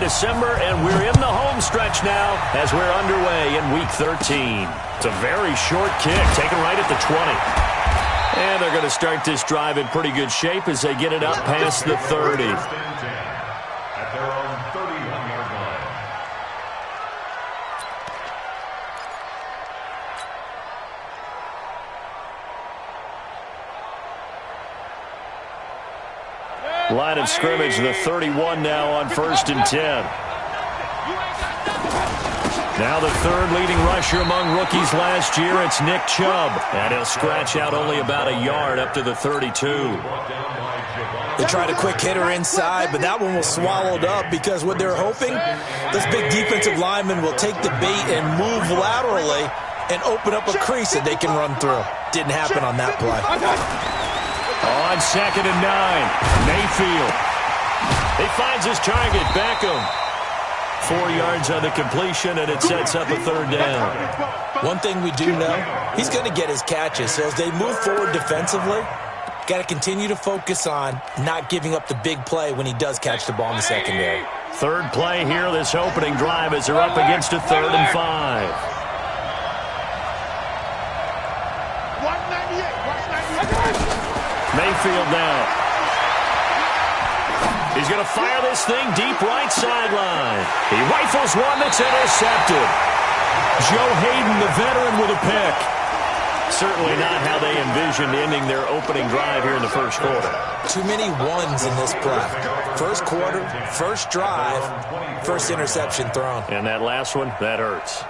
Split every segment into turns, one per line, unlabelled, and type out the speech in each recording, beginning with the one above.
December, and we're in the home stretch now as we're underway in Week 13. It's a very short kick, taken right at the 20. And they're going to start this drive in pretty good shape as they get it up past the 30.
At their own 31-yard line.
Line of scrimmage, the 31 now on 1st and 10. Now the third leading rusher among rookies last year, it's Nick Chubb. And he'll scratch out only about a yard up to the 32.
They tried a quick hitter inside, but that one was swallowed up because what they're hoping, this big defensive lineman will take the bait and move laterally and open up a crease that they can run through. Didn't happen on that play.
On 2nd and 9, Mayfield. He finds his target, Beckham. 4 yards on the completion, and it sets up a 3rd down.
One thing we do know, he's going to get his catches. So as they move forward defensively, got to continue to focus on not giving up the big play when he does catch the ball in the secondary.
Third play here, this opening drive, as they're up against a 3rd and 5. Mayfield now. He's going to fire this thing deep right sideline. He rifles one that's intercepted. Joe Hayden, the veteran, with a pick. Certainly not how they envisioned ending their opening drive here in the first quarter.
Too many ones in this play. First quarter, first drive, first interception thrown.
And that last one, that hurts.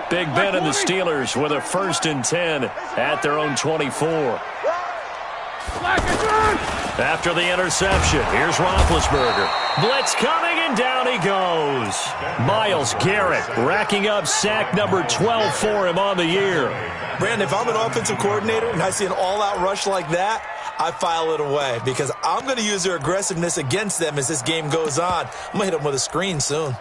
Big Ben and the Steelers with a 1st and 10 at their own 24. After the interception, here's Roethlisberger. Blitz coming, and down he goes. Myles Garrett racking up sack number 12 for him on the year.
Brandon, if I'm an offensive coordinator and I see an all-out rush like that, I file it away because I'm going to use their aggressiveness against them as this game goes on. I'm going to hit them with a screen soon.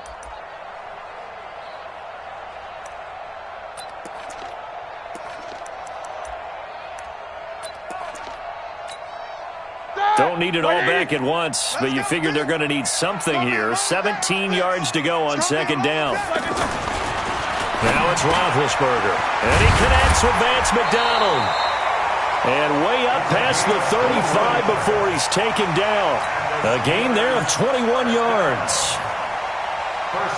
Don't need it all back at once, but you figure they're going to need something here. 17 yards to go on 2nd down. Now it's Roethlisberger, and he connects with Vance McDonald. And way up past the 35 before he's taken down. A gain there of 21 yards.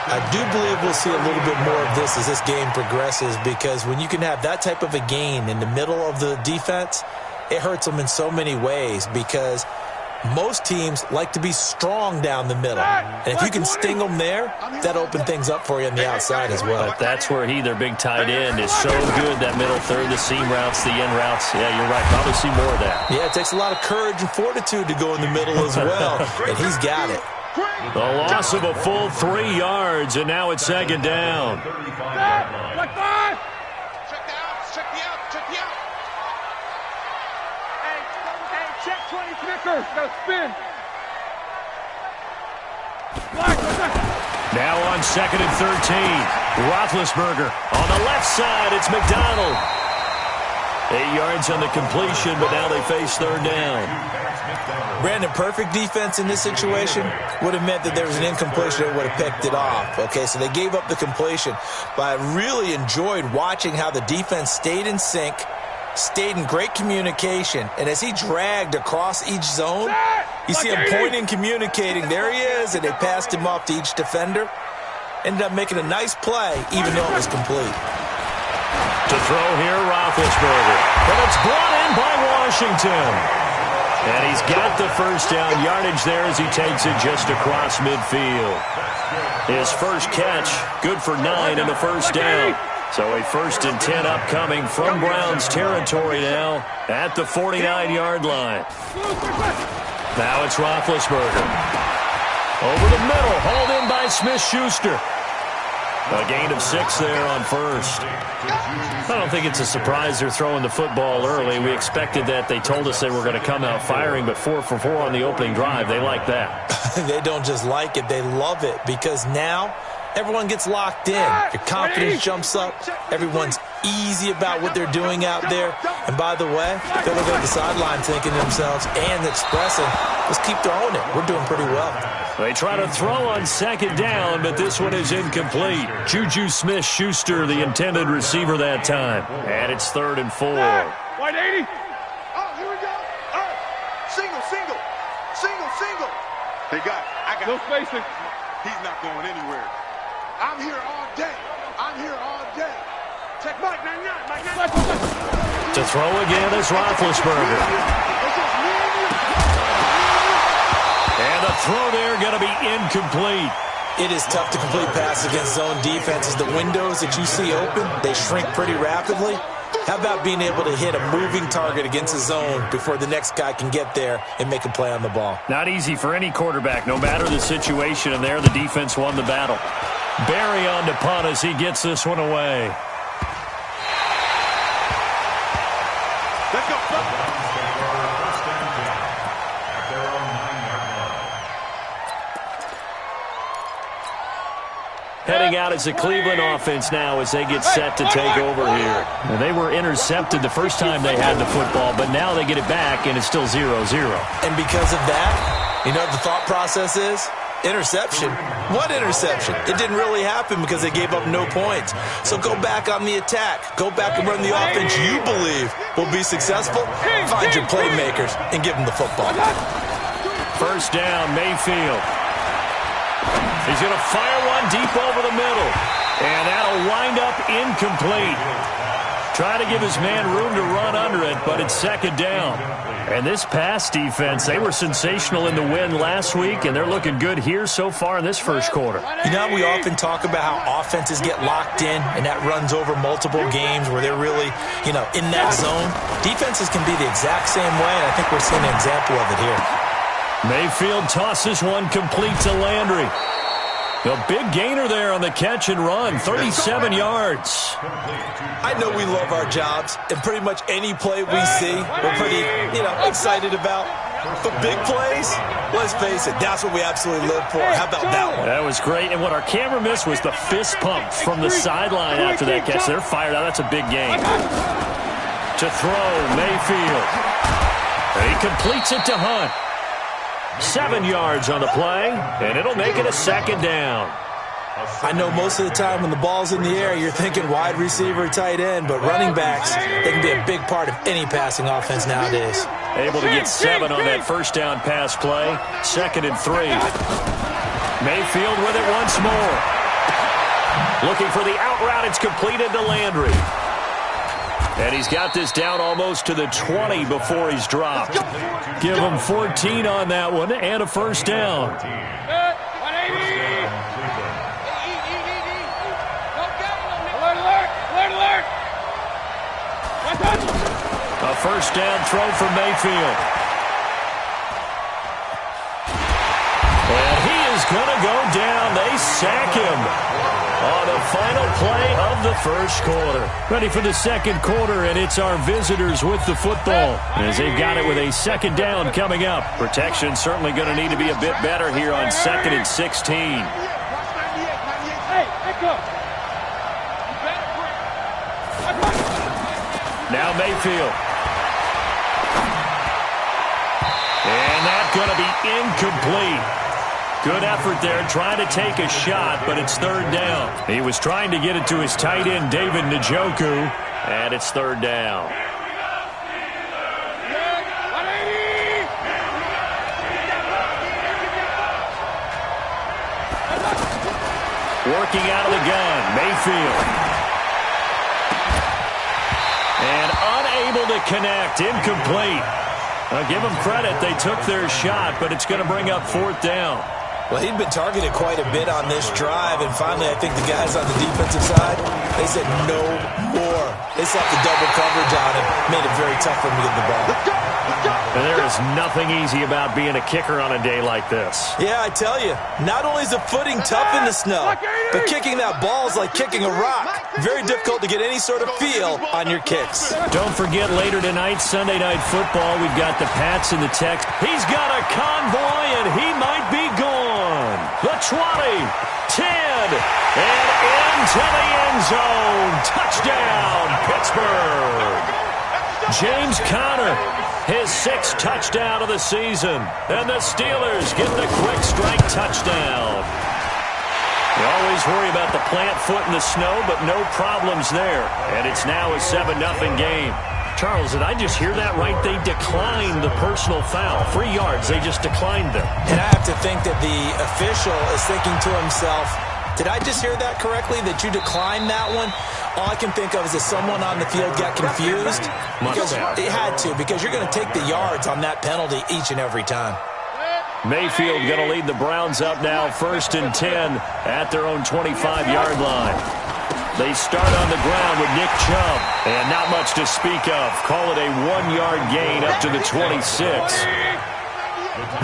I do believe we'll see a little bit more of this as this game progresses because when you can have that type of a gain in the middle of the defense, it hurts them in so many ways because most teams like to be strong down the middle. And if you can sting them there, that opens things up for you on the outside as well.
But that's where their big tight end, is so good, that middle third, the seam routes, the in routes. Yeah, you're right. Probably see more of that.
Yeah, it takes a lot of courage and fortitude to go in the middle as well, and he's got it.
The loss of a full 3 yards, and now it's 2nd down. Now on 2nd and 13. Roethlisberger on the left side. It's McDonald. 8 yards on the completion, but now they face 3rd down.
Brandon, perfect defense in this situation would have meant that there was an incompletion that would have picked it off. Okay, so they gave up the completion. But I really enjoyed watching how the defense stayed in sync, stayed in great communication, and as he dragged across each zone, you see him pointing, communicating. There he is, and they passed him off to each defender. Ended up making a nice play, even though it was complete.
To throw here, Roethlisberger. And it's brought in by Washington. And he's got the 1st down yardage there as he takes it just across midfield. His first catch, good for 9 and a 1st down. So a 1st and 10 upcoming from Browns territory now at the 49-yard line. Now it's Roethlisberger. Over the middle, hauled in by Smith-Schuster. A gain of 6 there on 1st. I don't think it's a surprise they're throwing the football early. We expected that. They told us they were going to come out firing, but 4 for 4 on the opening drive. They like that.
They don't just like it. They love it because now everyone gets locked in. Your confidence jumps up. Everyone's easy about what they're doing out there. And by the way, they're looking at the sideline thinking to themselves and expressing, let's keep throwing it. We're doing pretty well.
They try to throw on second down, but this one is incomplete. Juju Smith-Schuster, the intended receiver that time. And it's 3rd and 4.
White 80.
Oh, here we go. Oh, single. Hey, guys, I got
No spacing.
He's not going anywhere. I'm here all day. Check Mike 99.
To throw again is Roethlisberger. And the throw there going to be incomplete.
It is tough to complete passes against zone defenses. The windows that you see open, they shrink pretty rapidly. How about being able to hit a moving target against a zone before the next guy can get there and make a play on the ball?
Not easy for any quarterback, no matter the situation, and there the defense won the battle. Barry on to punt as he gets this one away.
Let's go.
Heading out as the Cleveland offense now as they get set to take over here. Now, they were intercepted the first time they had the football, but now they get it back, and it's still 0-0.
And because of that, you know what the thought process is? Interception. What interception? It didn't really happen because they gave up no points. So go back on the attack. Go back and run the offense you believe will be successful. Find your playmakers and give them the football.
First down, Mayfield. He's going to fire one deep over the middle. And that'll wind up incomplete. Trying to give his man room to run under it, but it's second down. And this pass defense, they were sensational in the win last week, and they're looking good here so far in this first quarter.
You know, we often talk about how offenses get locked in, and that runs over multiple games where they're really, in that zone. Defenses can be the exact same way, and I think we're seeing an example of it here.
Mayfield tosses one complete to Landry. A big gainer there on the catch and run, 37 yards.
I know we love our jobs, and pretty much any play we see, we're pretty, excited about. But big plays, let's face it, that's what we absolutely live for. How about that one?
That was great, and what our camera missed was the fist pump from the sideline after that catch. They're fired out. That's a big game. To throw, Mayfield. And he completes it to Hunt. 7 yards on the play, and it'll make it a second down.
I know most of the time when the ball's in the air, you're thinking wide receiver, tight end, but running backs, they can be a big part of any passing offense nowadays.
Able to get 7 on that first down pass play. 2nd and 3. Mayfield with it once more. Looking for the out route. It's completed to Landry. And he's got this down almost to the 20 before he's dropped. Give him 14 on that one and a first down. A first down throw for Mayfield. And he is going to go down. They sack him on the final play of the first quarter. Ready for the second quarter, and it's our visitors with the football as they've got it with a second down coming up. Protection certainly going to need to be a bit better here on 2nd and 16. Now Mayfield. And that's going to be incomplete. Good effort there, trying to take a shot, but it's 3rd down. He was trying to get it to his tight end, David Njoku, and it's 3rd down. Working out of the gun, Mayfield. And unable to connect, incomplete. I'll give them credit, they took their shot, but it's going to bring up 4th down.
Well, he'd been targeted quite a bit on this drive, and finally I think the guys on the defensive side, they said no more. They slapped the double coverage on him, made it very tough for him to get the ball.
And there is nothing easy about being a kicker on a day like this.
Yeah, I tell you, not only is the footing tough in the snow, but kicking that ball is like kicking a rock. Very difficult to get any sort of feel on your kicks.
Don't forget later tonight, Sunday Night Football, we've got the Pats and the Tex. He's got a convoy, and he might be gone. The 20, 10, and into the end zone. Touchdown, Pittsburgh. James Conner, his 6th touchdown of the season. And the Steelers get the quick strike touchdown. You always worry about the plant foot in the snow, but no problems there. And it's now a 7-0 game. Charles, did I just hear that right? They declined the personal foul. 3 yards, they just declined them.
And I have to think that the official is thinking to himself, did I just hear that correctly, that you declined that one? All I can think of is that someone on the field got confused. Because it had to, because you're going to take the yards on that penalty each and every time.
Mayfield going to lead the Browns up now, 1st and 10 at their own 25-yard line. They start on the ground with Nick Chubb, and not much to speak of. Call it a 1-yard gain up to the 26.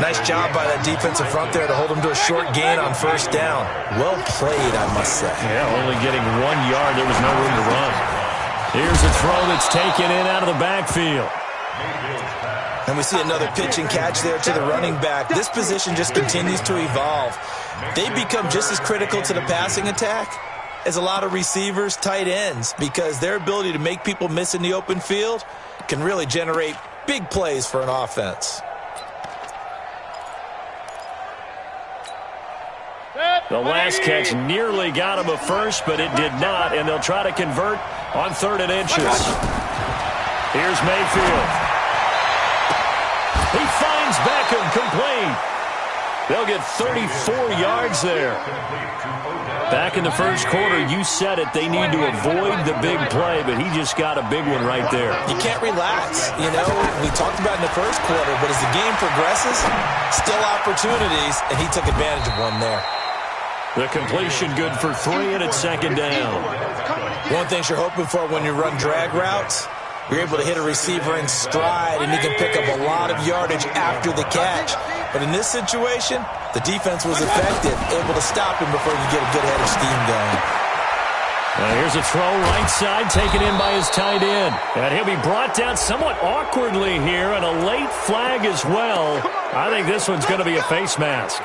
Nice job by that defensive front there to hold them to a short gain on 1st down. Well played, I must say.
Yeah, only getting 1 yard. There was no room to run. Here's a throw that's taken in out of the backfield.
And we see another pitch and catch there to the running back. This position just continues to evolve. They become just as critical to the passing attack as a lot of receivers, tight ends, because their ability to make people miss in the open field can really generate big plays for an offense.
The last catch nearly got him a first, but it did not, and they'll try to convert on 3rd and inches. Here's Mayfield. He finds Beckham complete. They'll get 34 yards there. Back in the first quarter, you said it, they need to avoid the big play, but he just got a big one right there.
You can't relax. You know, we talked about in the first quarter, but as the game progresses, still opportunities, and he took advantage of one there.
The completion good for 3, and it's 2nd down.
One thing you're hoping for when you run drag routes, you're able to hit a receiver in stride, and he can pick up a lot of yardage after the catch. But in this situation, the defense was effective, able to stop him before you get a good head of steam going.
Now here's a throw right side, taken in by his tight end. And he'll be brought down somewhat awkwardly here, and a late flag as well. I think this one's going to be a face mask.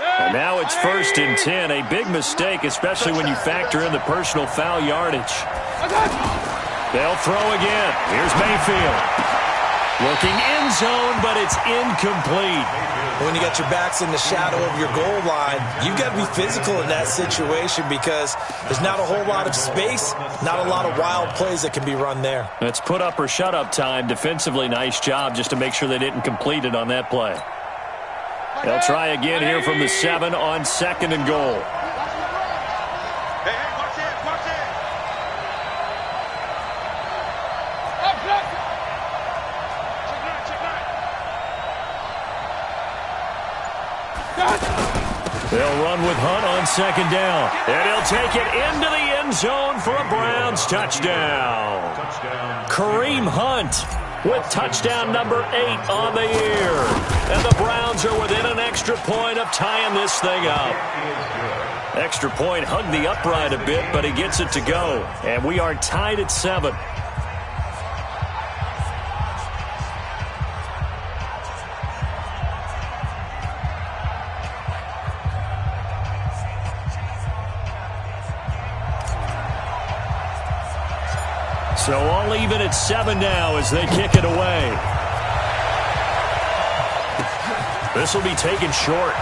And now it's 1st and 10, a big mistake, especially when you factor in the personal foul yardage. They'll throw again. Here's Mayfield. Looking end zone, but it's incomplete.
When you got your backs in the shadow of your goal line, you've got to be physical in that situation because there's not a whole lot of space, not a lot of wild plays that can be run there.
It's put up or shut up time. Defensively, nice job just to make sure they didn't complete it on that play. They'll try again here from the 7 on 2nd and goal.
Hey, watch it, watch it.
They'll run with Hunt on 2nd down. And he'll take it into the end zone for a Browns touchdown. Kareem Hunt with touchdown number 8 on the year. And the Browns are within an extra point of tying this thing up. Extra point hugged the upright a bit, but he gets it to go. And we are tied at 7. So all even at 7 now as they kick it away. This will be taken short.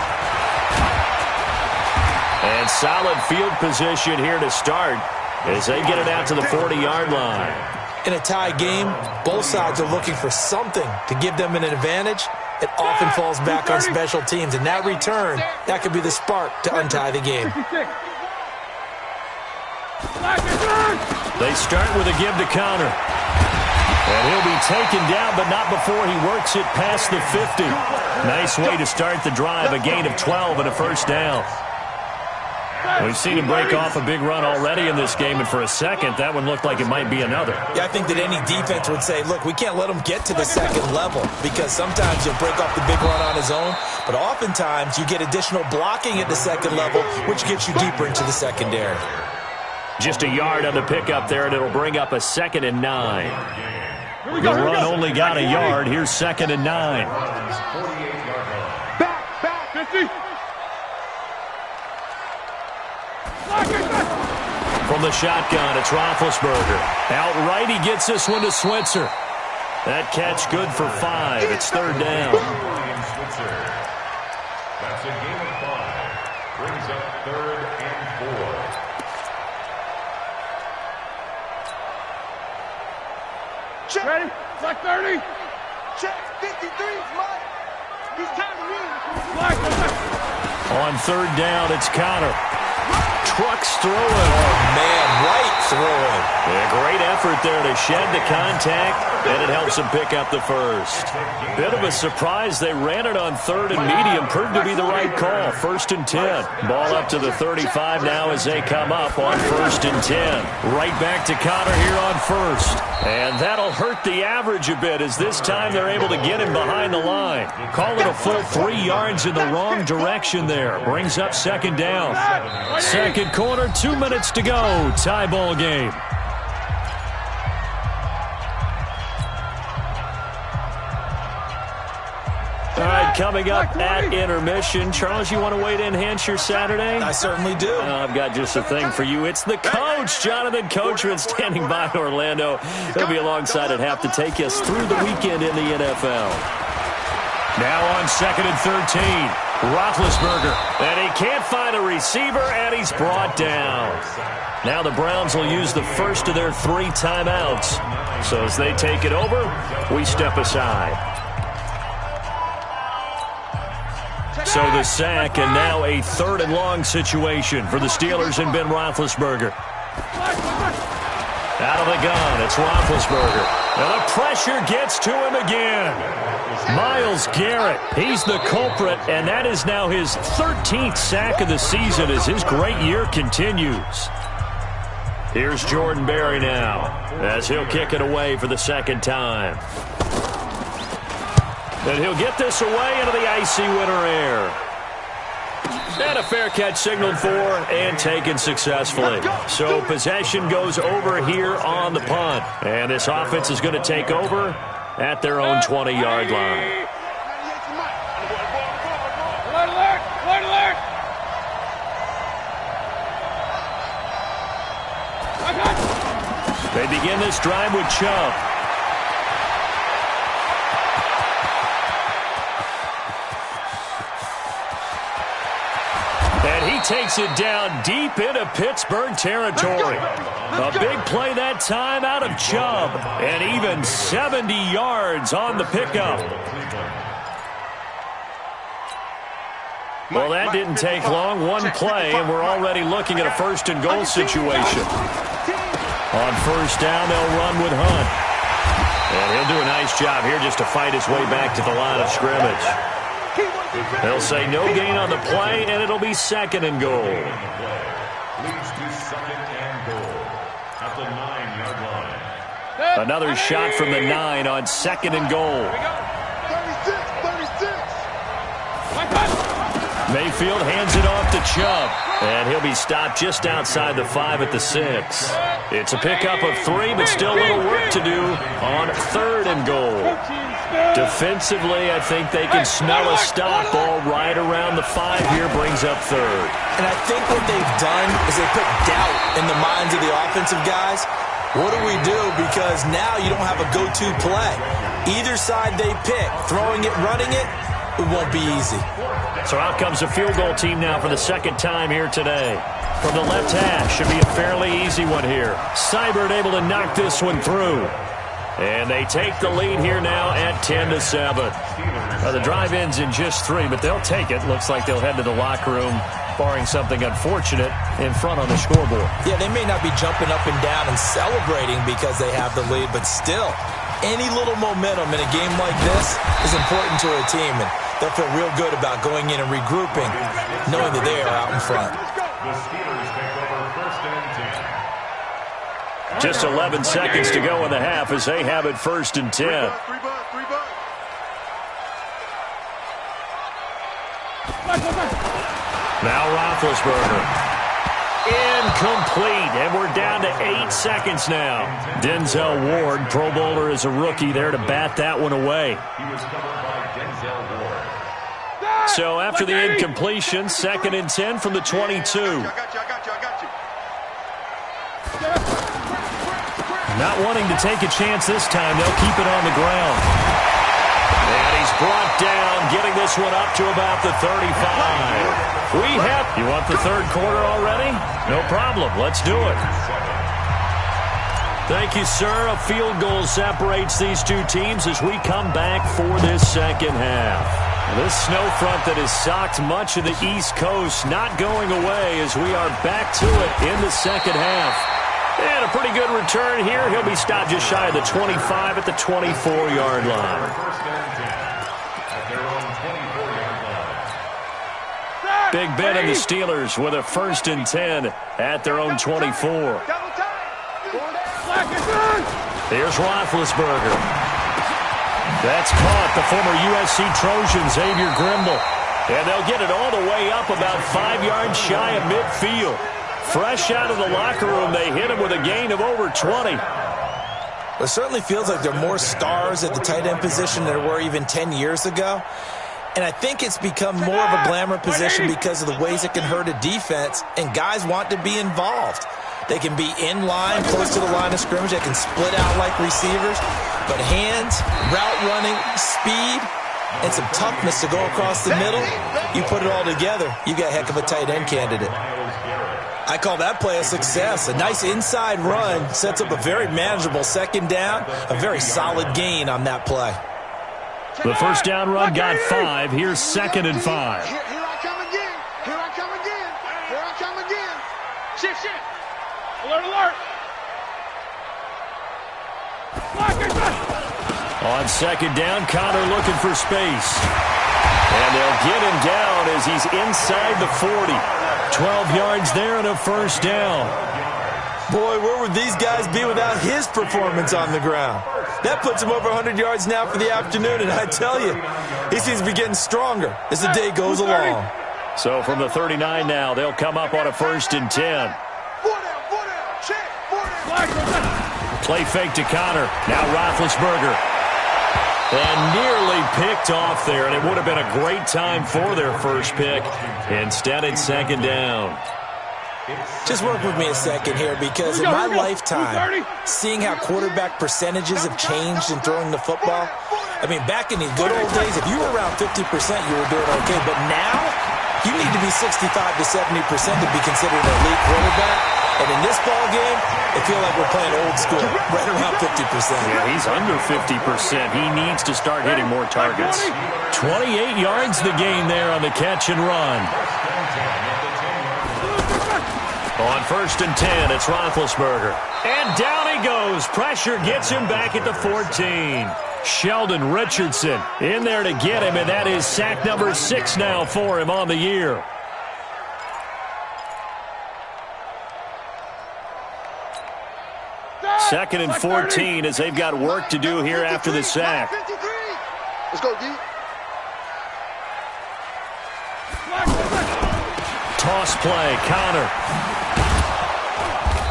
And solid field position here to start as they get it out to the 40-yard line.
In a tie game, both sides are looking for something to give them an advantage. It often falls back on special teams. And that return, that could be the spark to untie the game.
They start with a give to Conner. And he'll be taken down, but not before he works it past the 50. Nice way to start the drive, a gain of 12 and a 1st down. We've seen him break off a big run already in this game, and for a second, that one looked like it might be another.
Yeah, I think that any defense would say, look, we can't let him get to the 2nd level because sometimes you'll break off the big run on his own, but oftentimes you get additional blocking at the 2nd level, which gets you deeper into the secondary.
Just a yard on the pickup there, and it'll bring up a 2nd and 9. The run only got a yard. Here's 2nd and 9. From the shotgun, it's Roethlisberger. Outright, he gets this one to Switzer. That catch good for 5. It's third down.
That's a gain of 5. Brings up 3rd and 4.
Check.
Ready? Flag 30.
Check. 53, Mike. He's time to win.
Flag.
On third down, it's Connor. Trucks through it.
Oh, man, right through it.
Yeah, great effort there to shed the contact, and it helps him pick up the first. Bit of a surprise. They ran it on third and medium. Proved to be the right call. 1st and 10. Ball up to the 35 now as they come up on 1st and 10. Right back to Connor here on 1st. And that'll hurt the average a bit as this time they're able to get him behind the line. Call it a full 3 yards in the wrong direction there. Brings up 2nd down. Second quarter, 2 minutes to go. Tie ball game. All right, coming up at intermission. Charles, you want to wait to enhance your Saturday?
I certainly do.
I've got just a thing for you. It's the coach, Jonathan Coachman, standing by in Orlando. He'll be alongside at half to take us through the weekend in the NFL. Now on 2nd and 13. Roethlisberger, and he can't find a receiver, and he's brought down. Now the Browns will use the first of their 3 timeouts. So as they take it over, we step aside. So the sack, and now a 3rd and long situation for the Steelers and Ben Roethlisberger. Out of the gun, it's Roethlisberger. And the pressure gets to him again. Myles Garrett, he's the culprit, and that is now his 13th sack of the season as his great year continues. Here's Jordan Berry now as he'll kick it away for the 2nd time. And he'll get this away into the icy winter air. And a fair catch signaled for and taken successfully. So possession goes over here on the punt. And this offense is going to take over at their own 20-yard line. They begin this drive with Chubb. And he takes it down deep into Pittsburgh territory. A big play that time out of Chubb. And even 70 yards on the pickup. Well, that didn't take long. One play, and we're already looking at a 1st and goal situation. On 1st down, they'll run with Hunt. And he'll do a nice job here just to fight his way back to the line of scrimmage. They'll say no gain on the play, and it'll be 2nd and goal.
Leads to 2nd and goal at the 9-yard line.
Another shot from the 9 on 2nd and goal.
36.
Mayfield hands it off to Chubb. And he'll be stopped just outside the 5 at the 6. It's a pickup of 3, but still a little work to do on 3rd and goal. Defensively, I think they can smell a stop ball right around the 5 here, brings up 3rd.
And I think what they've done is they put doubt in the minds of the offensive guys. What do we do? Because now you don't have a go-to play. Either side they pick, throwing it, running it, it won't be easy.
So out comes a field goal team now for the 2nd time here today. From the left hash, should be a fairly easy one here. Seibert able to knock this one through. And they take the lead here now at 10-7. Now the drive ends in just 3, but they'll take it. Looks like they'll head to the locker room, barring something unfortunate, in front on the scoreboard.
Yeah, they may not be jumping up and down and celebrating because they have the lead, but still, any little momentum in a game like this is important to a team, and they'll feel real good about going in and regrouping, knowing that they are out in front.
The Steelers take over 1st and 10.
Just 11 seconds to go in the half as they have it 1st and 10. Now Roethlisberger. Incomplete, and we're down to 8 seconds now. Denzel Ward, Pro Bowler as a rookie, there to bat that one away.
He was covered by Denzel Ward.
So after the incompletion, 2nd and 10 from the 22.
I got you.
Not wanting to take a chance this time, they'll keep it on the ground. And he's brought down, getting this one up to about the 35. You want the third quarter already? No problem. Let's do it. Thank you, sir. A field goal separates these two teams as we come back for this second half. This snow front that has socked much of the East Coast not going away as we are back to it in the second half. And a pretty good return here. He'll be stopped just shy of the 25 at the 24-yard line. Big Ben and the Steelers with a 1st and 10 at their own 24. Here's Roethlisberger. That's caught the former USC Trojan Xavier Grimble. And they'll get it all the way up about 5 yards shy of midfield. Fresh out of the locker room, they hit him with a gain of over 20.
It certainly feels like there are more stars at the tight end position than there were even 10 years ago. And I think it's become more of a glamour position because of the ways it can hurt a defense, and guys want to be involved. They can be in line, close to the line of scrimmage. They can split out like receivers. But hands, route running, speed, and some toughness to go across the middle, you put it all together, you got a heck of a tight end candidate. I call that play a success. A nice inside run sets up a very manageable 2nd down, a very solid gain on that play.
The first down run got 5. Here's 2nd and 5.
Here I come again. Shift. Alert.
On 2nd down, Connor looking for space. And they'll get him down as he's inside the 40. 12 yards there and a 1st down.
Boy, where would these guys be without his performance on the ground? That puts him over 100 yards now for the afternoon, and I tell you, he seems to be getting stronger as the day goes along.
So from the 39 now, they'll come up on a 1st and 10. Play fake to Connor. Now Roethlisberger. And nearly picked off there, and it would have been a great time for their first pick. Instead, it's 2nd down.
Just work with me a second here, because in my lifetime, seeing how quarterback percentages have changed in throwing the football, I mean, back in the good old days, if you were around 50%, you were doing okay. But now, you need to be 65 to 70% to be considered an elite quarterback. And in this ball game, I feel like we're playing old school, right around 50%.
Yeah, he's under 50%. He needs to start hitting more targets. 28 yards the gain there on the catch and run. On 1st and 10, it's Roethlisberger. And down he goes. Pressure gets him back at the 14. Sheldon Richardson in there to get him, and that is sack number 6 now for him on the year. Second and 14 as they've got work to do here after the sack.
Let's go, D.
Toss play, Connor.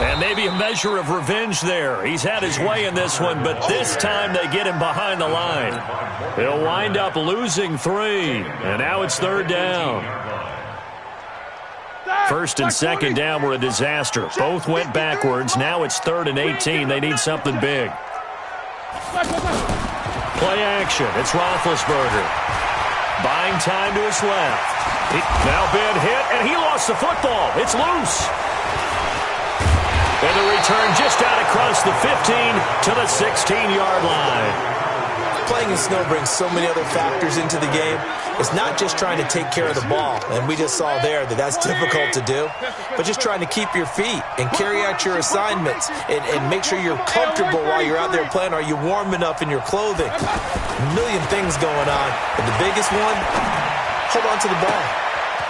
And maybe a measure of revenge there. He's had his way in this one, but this time they get him behind the line. He'll wind up losing 3, and now it's 3rd down. 1st and 2nd down were a disaster. Both went backwards. Now it's 3rd and 18. They need something big. Play action. It's Roethlisberger. Buying time to his left. Now been hit, and he lost the football. It's loose. And the return just out across the 15 to the 16-yard line.
Playing in snow brings so many other factors into the game. It's not just trying to take care of the ball, and we just saw there that that's difficult to do, but just trying to keep your feet and carry out your assignments and make sure you're comfortable while you're out there playing. Are you warm enough in your clothing? A million things going on, but the biggest one, hold on to the ball.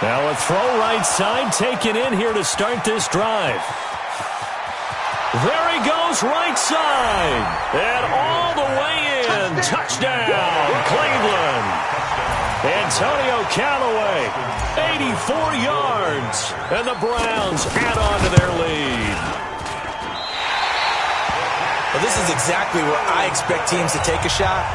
Now a throw right side taken in here to start this drive. There he goes right side. And all the way in. Touchdown, Cleveland. Antonio Callaway, 84 yards. And the Browns add on to their lead.
Well, this is exactly where I expect teams to take a shot.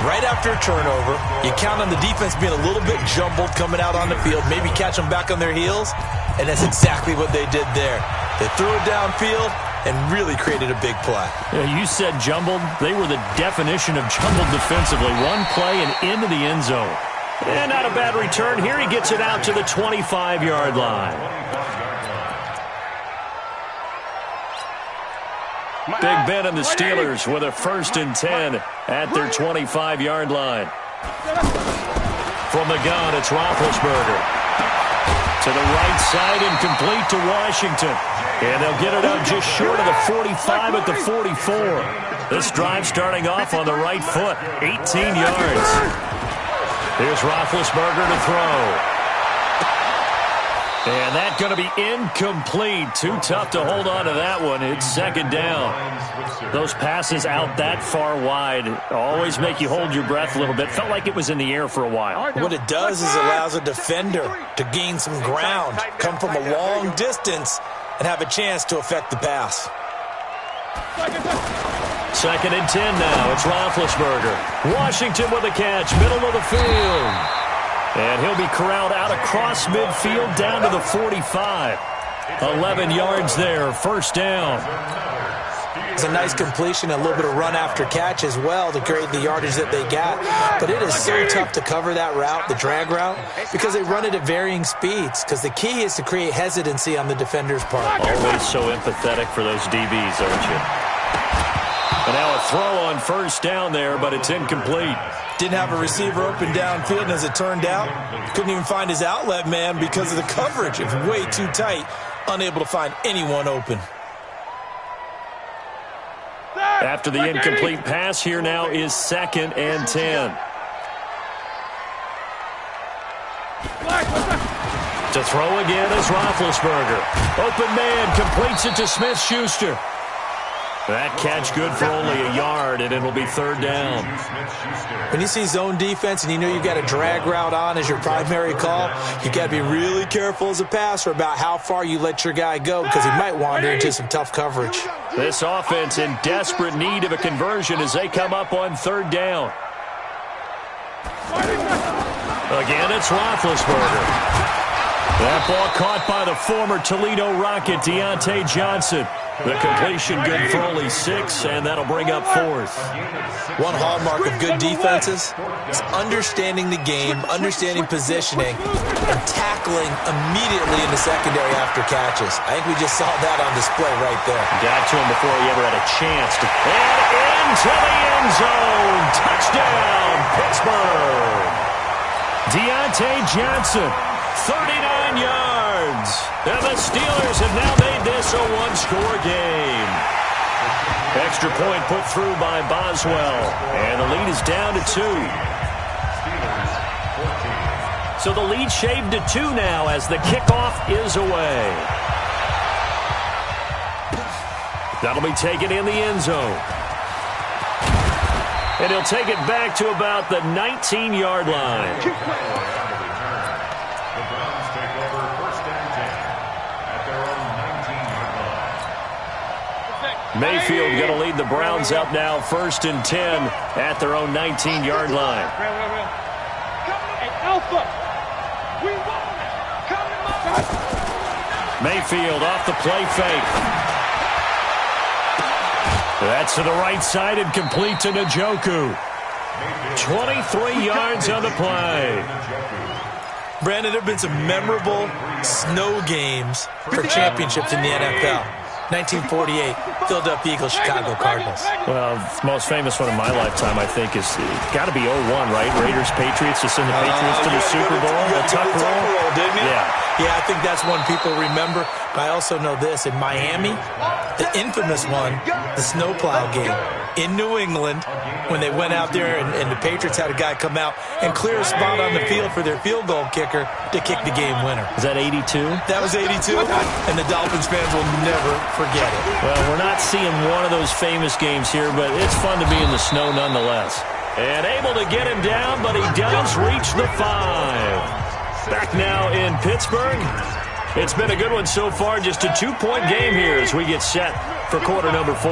right after a turnover. You count on the defense being a little bit jumbled coming out on the field, maybe catch them back on their heels, and that's exactly what they did there. They threw it downfield and really created a big play.
Yeah, you said jumbled. They were the definition of jumbled defensively. One play and into the end zone. And not a bad return here. He gets it out to the 25-yard line. Big Ben and the Steelers with a 1st and 10 at their 25-yard line. From the gun, it's Roethlisberger. To the right side and complete to Washington. And they'll get it up just short of the 45 at the 44. This drive starting off on the right foot, 18 yards. Here's Roethlisberger to throw. And that's going to be incomplete. Too tough to hold on to that one. It's 2nd down. Those passes out that far wide always make you hold your breath a little bit. Felt like it was in the air for a while.
What it does is allows a defender to gain some ground, come from a long distance, and have a chance to affect the pass.
2nd and 10 now. It's Roethlisberger. Washington with a catch, middle of the field. And he'll be corralled out across midfield down to the 45. 11 yards there, 1st down.
It's a nice completion, a little bit of run after catch as well to create the yardage that they got. But it is so tough to cover that route, the drag route, because they run it at varying speeds. Because the key is to create hesitancy on the defender's part.
Always so empathetic for those DBs, aren't you? And now a throw on 1st down there, but it's incomplete.
Didn't have a receiver open downfield, and as it turned out, couldn't even find his outlet man because of the coverage. It's way too tight, unable to find anyone open.
After the incomplete pass, here now is 2nd and 10. To throw again is Roethlisberger. Open man, completes it to Smith-Schuster. That catch good for only a yard, and it'll be 3rd down.
When you see zone defense and you know you've got a drag route on as your primary call, you got to be really careful as a passer about how far you let your guy go because he might wander into some tough coverage.
This offense in desperate need of a conversion as they come up on 3rd down. Again, it's Roethlisberger. That ball caught by the former Toledo Rocket, Deontay Johnson. The completion good for only 6, and that'll bring up 4th.
One hallmark of good defenses is understanding the game, understanding positioning, and tackling immediately in the secondary after catches. I think we just saw that on display right there.
Got to him before he ever had a chance to. And into the end zone. Touchdown, Pittsburgh. Deontay Johnson, 39 yards. And the Steelers have now made this a one-score game. Extra point put through by Boswell. And the lead is down to 2. So the lead shaved to 2 now as the kickoff is away. That'll be taken in the end zone. And he'll take it back to about the 19-yard line. Mayfield going to lead the Browns up now, 1st and 10 at their own 19-yard line. Mayfield off the play fake. That's to the right side and complete to Njoku. 23 yards on the play.
Brandon, there have been some memorable snow games for championships in the NFL. 1948, Philadelphia Eagles, Chicago Cardinals.
Well, the most famous one in my lifetime, I think, is got to be 01, right? Raiders, Patriots, to send the Patriots to the Super Bowl. The tuck roll,
didn't it?
Yeah,
I think that's one people remember. But I also know this. In Miami, the infamous one, the snowplow game in New England, when they went out there and the Patriots had a guy come out and clear a spot on the field for their field goal kicker to kick the game winner.
Is that 82?
That was 82, and the Dolphins fans will never forget it.
Well, we're not seeing one of those famous games here, but it's fun to be in the snow nonetheless. And able to get him down, but he does reach the 5. Back now in Pittsburgh. It's been a good one so far. Just a 2-point game here as we get set for quarter number 4.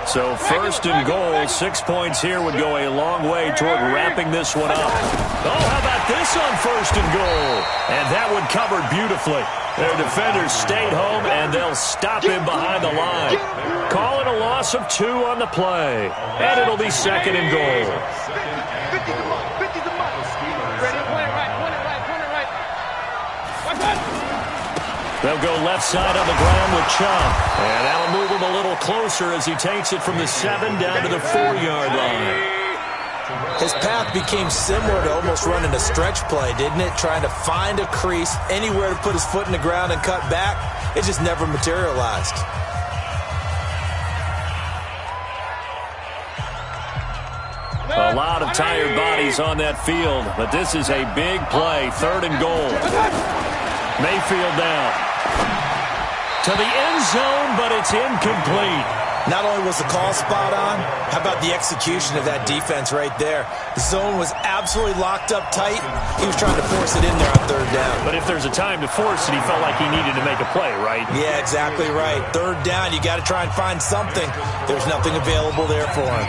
So first and goal, 6 points here would go a long way toward wrapping this one up. Oh, how about this on first and goal? And that one covered beautifully. Their defenders stayed home, and they'll stop him behind the line. Call it a loss of 2 on the play. And it'll be second and goal. They'll go left side on the ground with Chubb. And that'll move him a little closer as he takes it from the 7 down to the 4-yard line.
His path became similar to almost running a stretch play, didn't it? Trying to find a crease, anywhere to put his foot in the ground and cut back. It just never materialized.
A lot of tired bodies on that field, but this is a big play, third and goal. Mayfield down to the end zone, but it's incomplete.
Not only was the call spot on, how about the execution of that defense right there? The zone was absolutely locked up tight. He was trying to force it in there on third down.
But if there's a time to force it, he felt like he needed to make a play, right?
Yeah, exactly right. Third down, you got to try and find something. There's nothing available there for him.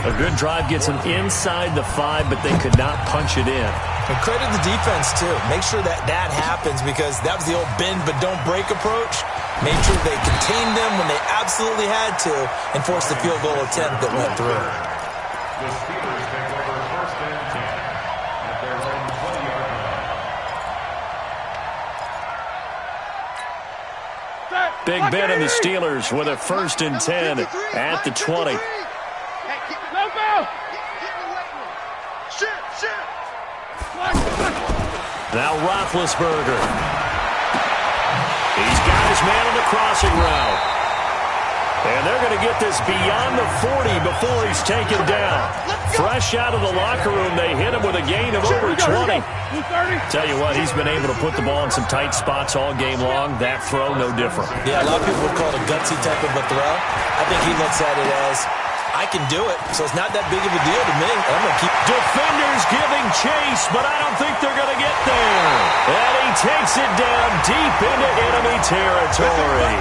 A good drive gets him inside the 5, but they could not punch it in.
And credit the defense, too. Make sure that happens, because that was the old bend but don't break approach. Made sure they contained them when they absolutely had to and forced the field goal attempt that went through.
The Steelers take over first and 10 at their own 20-yard line.
Big Ben and the Steelers with a first and 10 at the 20. Now Roethlisberger. He's got his man on the crossing route. And they're going to get this beyond the 40 before he's taken down. Fresh out of the locker room, they hit him with a gain of over 20. Tell you what, he's been able to put the ball in some tight spots all game long. That throw, no different.
Yeah, a lot of people would call it a gutsy type of a throw. I think he looks at it as, I can do it, so it's not that big of a deal to me. I'm going to keep...
Defenders giving chase, but I don't think they're going to get there. And he takes it down deep into enemy territory.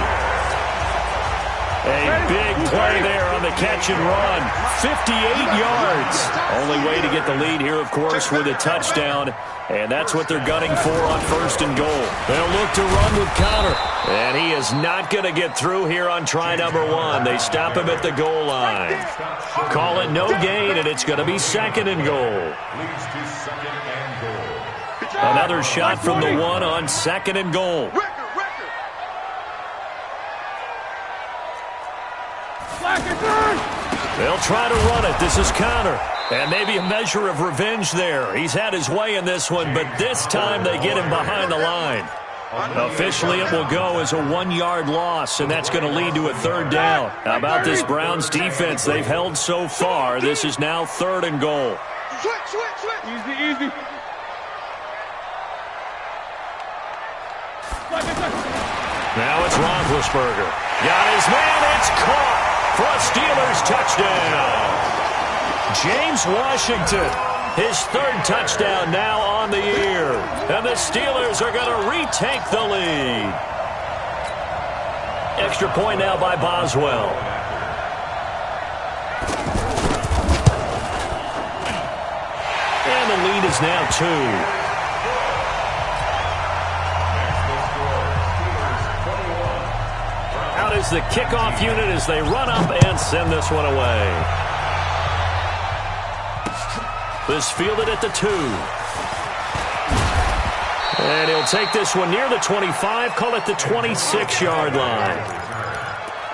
A big play there on the catch and run. 58 yards. Only way to get the lead here, of course, with a touchdown. And that's what they're gunning for on first and goal. They'll look to run with Connor. And he is not going to get through here on try number 1. They stop him at the goal line. Call it no gain, and it's going to be second and goal. Another shot from the 1 on second and goal. They'll try to run it. This is Connor. And maybe a measure of revenge there. He's had his way in this one, but this time they get him behind the line. Officially, it will go as a 1-yard loss, and that's going to lead to a third down. How about this Browns defense they've held so far? This is now third and goal.
Easy.
Now it's Roethlisberger. Got his man. It's caught for a Steelers touchdown. James Washington, his third touchdown now on the year. And the Steelers are going to retake the lead. Extra point now by Boswell. And the lead is now 2. Out is the kickoff unit as they run up and send this one away. This fielded at the 2. And he'll take this one near the 25, call it the 26-yard line.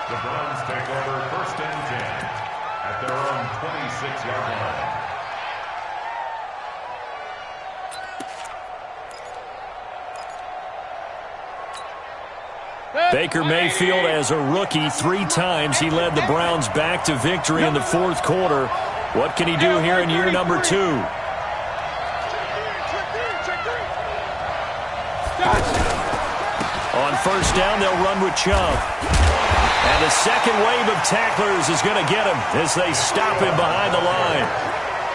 The Browns take over first and 10 at their own 26-yard line.
Baker Mayfield, as a rookie, 3 times he led the Browns back to victory in the fourth quarter. What can he do here in year number 2? On first down, they'll run with Chubb. And the second wave of tacklers is going to get him as they stop him behind the line.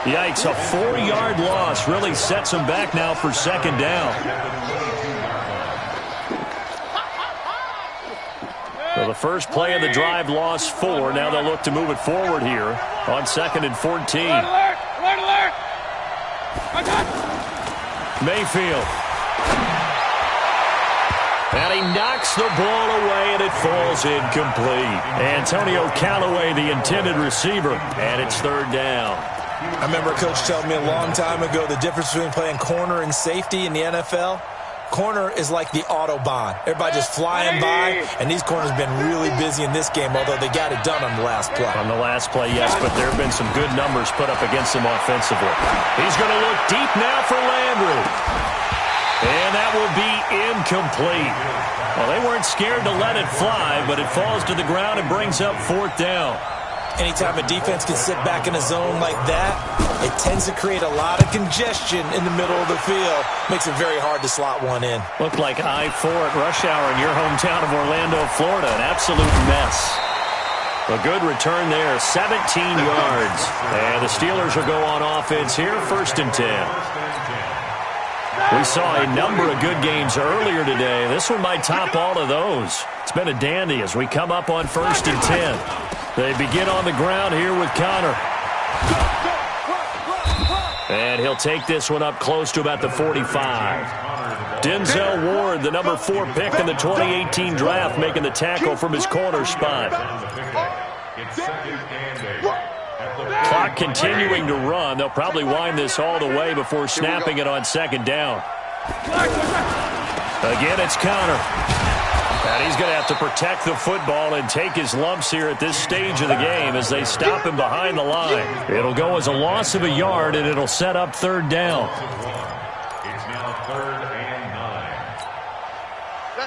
Yikes, a 4-yard loss really sets him back now for second down. So the first play of the drive lost 4. Now they'll look to move it forward here on 2nd and 14.
Alert! Alert! Alert!
Mayfield. And he knocks the ball away, and it falls incomplete. Antonio Callaway, the intended receiver, and it's 3rd down.
I remember a coach telling me a long time ago the difference between playing corner and safety in the NFL. Corner is like the Autobahn. Everybody just flying by, and these corners have been really busy in this game, although they got it done on the last play.
On the last play, yes, but there have been some good numbers put up against him offensively. He's going to look deep now for Landry. And that will be incomplete. Well, they weren't scared to let it fly, but it falls to the ground and brings up 4th down.
Anytime a defense can sit back in a zone like that, it tends to create a lot of congestion in the middle of the field. Makes it very hard to slot one in.
Looked like I-4 at rush hour in your hometown of Orlando, Florida. An absolute mess. A good return there, 17 yards. And the Steelers will go on offense here, 1st and 10. We saw a number of good games earlier today. This one might top all of those. It's been a dandy as we come up on 1st and 10. They begin on the ground here with Connor. And he'll take this one up close to about the 45. Denzel Ward, the number 4 pick in the 2018 draft, making the tackle from his corner spot. Clock continuing to run. They'll probably wind this all the way before snapping it on 2nd down. Again, it's Connor. And he's going to have to protect the football and take his lumps here at this stage of the game as they stop him behind the line. It'll go as a loss of a yard, and it'll set up 3rd down.
It's now 3rd and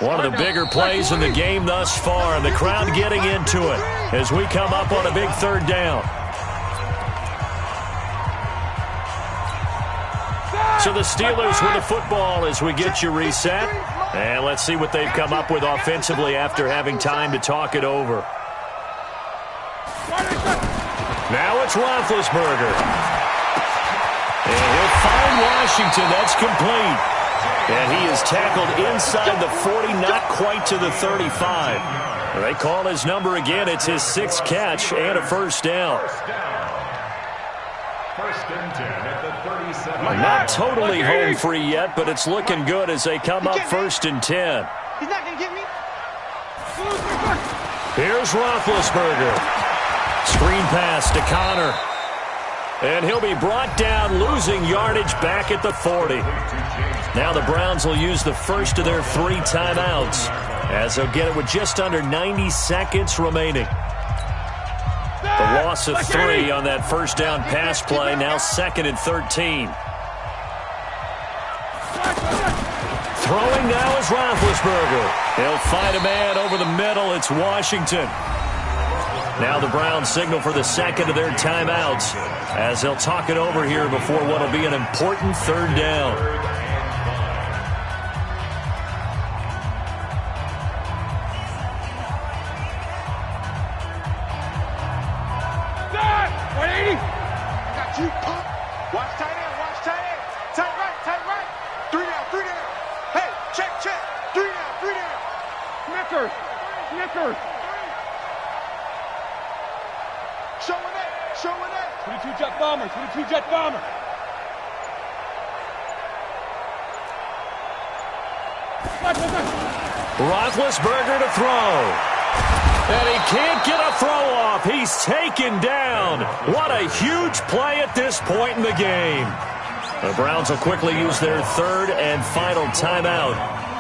9.
One of the bigger plays in the game thus far, and the crowd getting into it as we come up on a big 3rd down. So the Steelers with the football as we get you reset. And let's see what they've come up with offensively after having time to talk it over. Now it's Roethlisberger. And he'll find Washington. That's complete. And he is tackled inside the 40, not quite to the 35. They call his number again. It's his 6th catch and a 1st down.
1st and 10 at the 37.
Not totally home free yet, but it's looking good as they come up 1st and 10.
He's not going to get me.
Here's Roethlisberger. Screen pass to Connor. And he'll be brought down, losing yardage back at the 40. Now the Browns will use the first of their 3 timeouts as they'll get it with just under 90 seconds remaining. The loss of 3 on that 1st down pass play, now 2nd and 13. Throwing now is Roethlisberger. He'll find a man over the middle. It's Washington. Now the Browns signal for the 2nd of their timeouts as they'll talk it over here before what will be an important 3rd down.
Snickers. Showing it. 22 jet bomber.
Roethlisberger to throw. And he can't get a throw off. He's taken down. What a huge play at this point in the game. The Browns will quickly use their 3rd and final timeout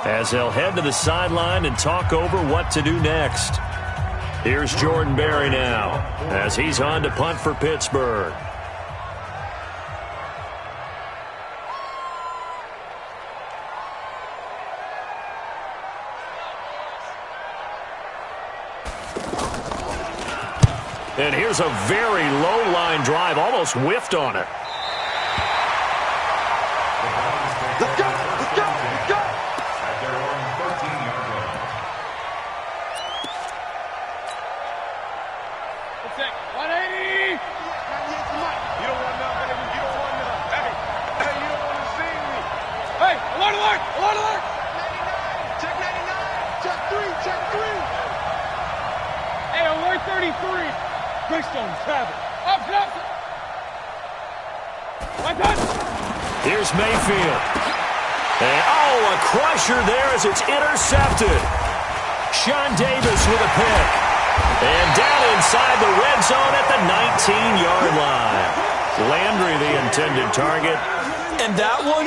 as they'll head to the sideline and talk over what to do next. Here's Jordan Berry now as he's on to punt for Pittsburgh. And here's a very low line drive, almost whiffed on it.
Let's go!
At their own 13-yard line.
Let's take 180.
You don't want nothing, baby. You don't want nothing. Hey, you don't want to see me.
Hey, alert!
99. Check 99. Check 3.
33. Greystone, Travis. Up, Johnson. Like that.
Here's Mayfield. And, a crusher there as it's intercepted. Sean Davis with a pick. And down inside the red zone at the 19-yard line. Landry, the intended target.
And that one,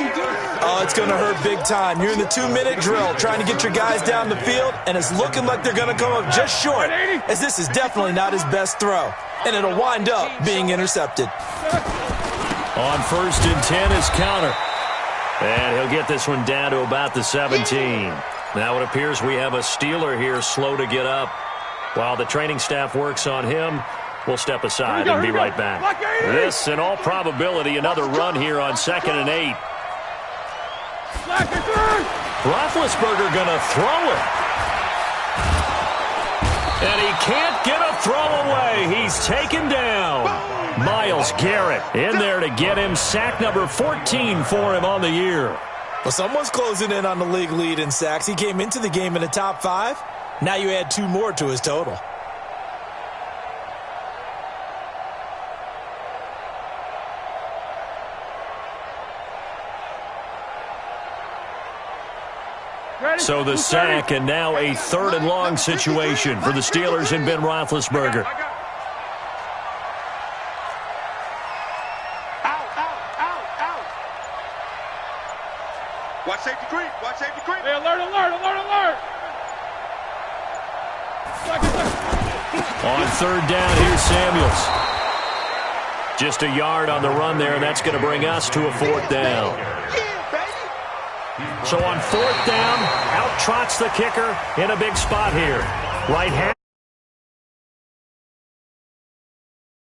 it's going to hurt big time. You're in the 2-minute drill trying to get your guys down the field, and it's looking like they're going to come up just short, as this is definitely not his best throw. And it'll wind up being intercepted.
On 1st and 10 is counter. And he'll get this one down to about the 17. Now it appears we have a Steeler here slow to get up. While the training staff works on him, we'll step aside and be right back. This, in all probability, another run here on 2nd and 8. Roethlisberger going to throw it. And he can't get a throw away. He's taken down. Myles Garrett in there to get him. Sack number 14 for him on the year.
Well, someone's closing in on the league lead in sacks. He came into the game in the top 5. Now you add 2 more to his total.
So the sack, and now a 3rd and long situation for the Steelers and Ben Roethlisberger.
Watch safety creep. Watch safety creep.
Hey, alert, alert, alert, alert.
On 3rd down, here's Samuels. Just a yard on the run there, and that's going to bring us to a 4th down. So on 4th down, out trots the kicker in a big spot here. Right half.